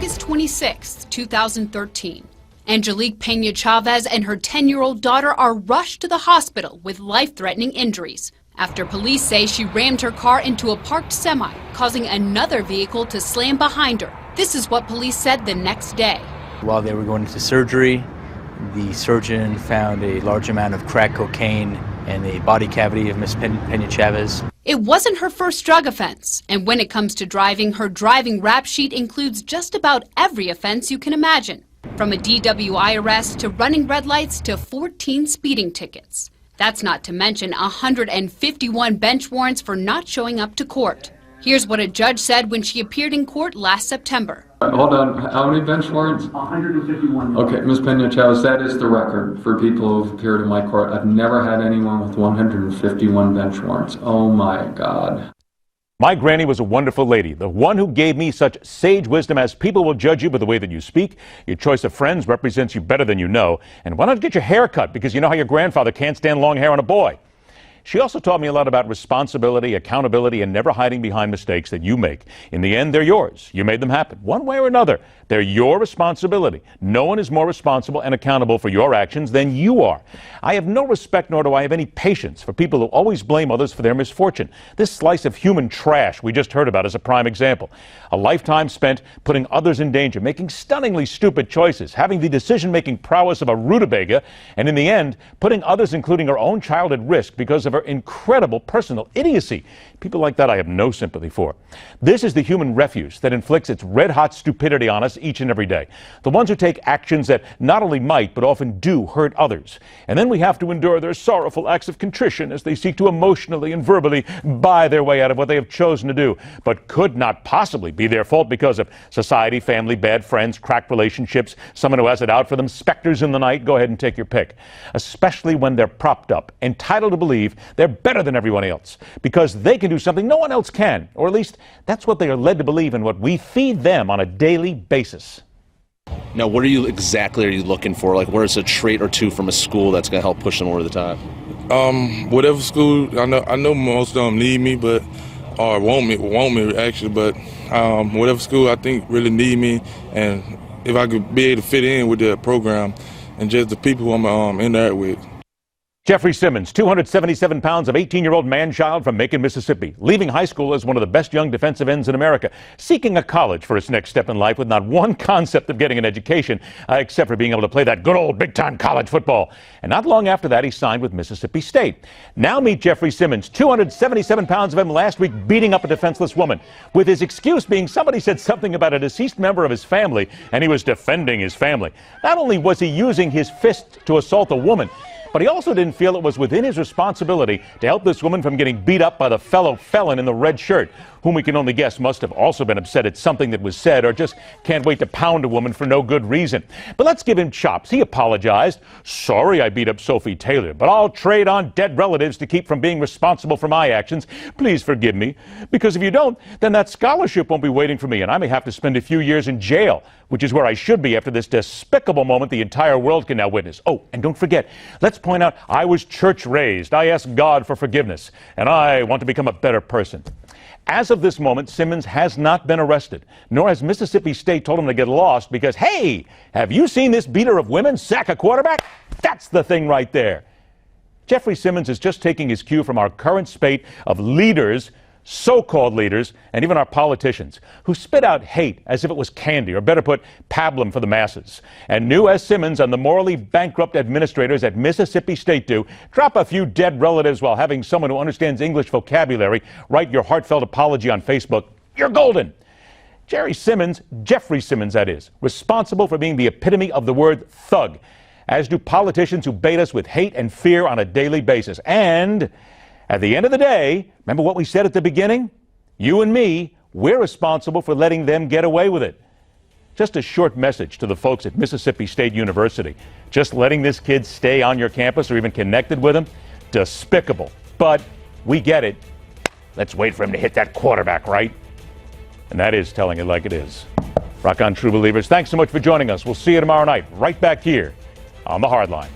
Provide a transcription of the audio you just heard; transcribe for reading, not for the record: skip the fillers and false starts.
August 26, 2013. Angelique Peña Chavez and her 10-year-old daughter are rushed to the hospital with life-threatening injuries after police say she rammed her car into a parked semi, causing another vehicle to slam behind her. This is what police said the next day. While they were going into surgery, the surgeon found a large amount of crack cocaine in the body cavity of Miss Peña Chavez. It wasn't her first drug offense, and when it comes to driving, her driving rap sheet includes just about every offense you can imagine, from a DWI arrest to running red lights to 14 speeding tickets. That's not to mention 151 bench warrants for not showing up to court. Here's what a judge said when she appeared in court last September. Hold on, how many bench warrants? 151. Okay, Ms. Peña Chavez, that is the record for people who've appeared in my court. I've never had anyone with 151 bench warrants. Oh my God. My granny was a wonderful lady, the one who gave me such sage wisdom as people will judge you by the way that you speak. Your choice of friends represents you better than you know. And why not get your hair cut, because you know how your grandfather can't stand long hair on a boy. She also taught me a lot about responsibility, accountability, and never hiding behind mistakes that you make. In the end, they're yours. You made them happen, one way or another. They're your responsibility. No one is more responsible and accountable for your actions than you are. I have no respect, nor do I have any patience for people who always blame others for their misfortune. This slice of human trash we just heard about is a prime example. A lifetime spent putting others in danger, making stunningly stupid choices, having the decision-making prowess of a rutabaga, and in the end, putting others, including her own child, at risk because of her incredible personal idiocy. People like that I have no sympathy for. This is the human refuse that inflicts its red-hot stupidity on us each and every day. The ones who take actions that not only might, but often do hurt others. And then we have to endure their sorrowful acts of contrition as they seek to emotionally and verbally buy their way out of what they have chosen to do, but could not possibly be their fault because of society, family, bad friends, cracked relationships, someone who has it out for them, specters in the night. Go ahead and take your pick. Especially when they're propped up, entitled to believe they're better than everyone else because they can do something no one else can, or at least that's what they are led to believe in what we feed them on a daily basis. Now, what are you looking for? Like, where's a trait or two from a school that's going to help push them over the top? Whatever school, I know most of them need me, but or want me actually, but whatever school I think really need me, and if I could be able to fit in with the program and just the people who I'm interact with. Jeffrey Simmons, 277 pounds of 18-year-old man-child from Macon, Mississippi, leaving high school as one of the best young defensive ends in America, seeking a college for his next step in life with not one concept of getting an education, except for being able to play that good old big-time college football. And not long after that, he signed with Mississippi State. Now meet Jeffrey Simmons, 277 pounds of him last week, beating up a defenseless woman, with his excuse being somebody said something about a deceased member of his family, and he was defending his family. Not only was he using his fist to assault a woman, but he also didn't feel it was within his responsibility to help this woman from getting beat up by the fellow felon in the red shirt, whom we can only guess must have also been upset at something that was said or just can't wait to pound a woman for no good reason. But let's give him chops. He apologized. Sorry I beat up Sophie Taylor, but I'll trade on dead relatives to keep from being responsible for my actions. Please forgive me, because if you don't, then that scholarship won't be waiting for me, and I may have to spend a few years in jail, which is where I should be after this despicable moment the entire world can now witness. Oh, and don't forget, let's point out I was church raised. I asked God for forgiveness, and I want to become a better person. As of this moment, Simmons has not been arrested, nor has Mississippi State told him to get lost because, hey, have you seen this beater of women sack a quarterback? That's the thing right there. Jeffrey Simmons is just taking his cue from our current spate of leaders, so-called leaders, and even our politicians, who spit out hate as if it was candy, or better put, pablum for the masses. And new as Simmons and the morally bankrupt administrators at Mississippi State do, drop a few dead relatives while having someone who understands English vocabulary write your heartfelt apology on Facebook, you're golden. Jeffrey Simmons, that is, responsible for being the epitome of the word thug, as do politicians who bait us with hate and fear on a daily basis. And at the end of the day, remember what we said at the beginning? You and me, we're responsible for letting them get away with it. Just a short message to the folks at Mississippi State University. Just letting this kid stay on your campus or even connected with him? Despicable. But we get it. Let's wait for him to hit that quarterback, right? And that is telling it like it is. Rock on, true believers. Thanks so much for joining us. We'll see you tomorrow night, right back here on The Hardline.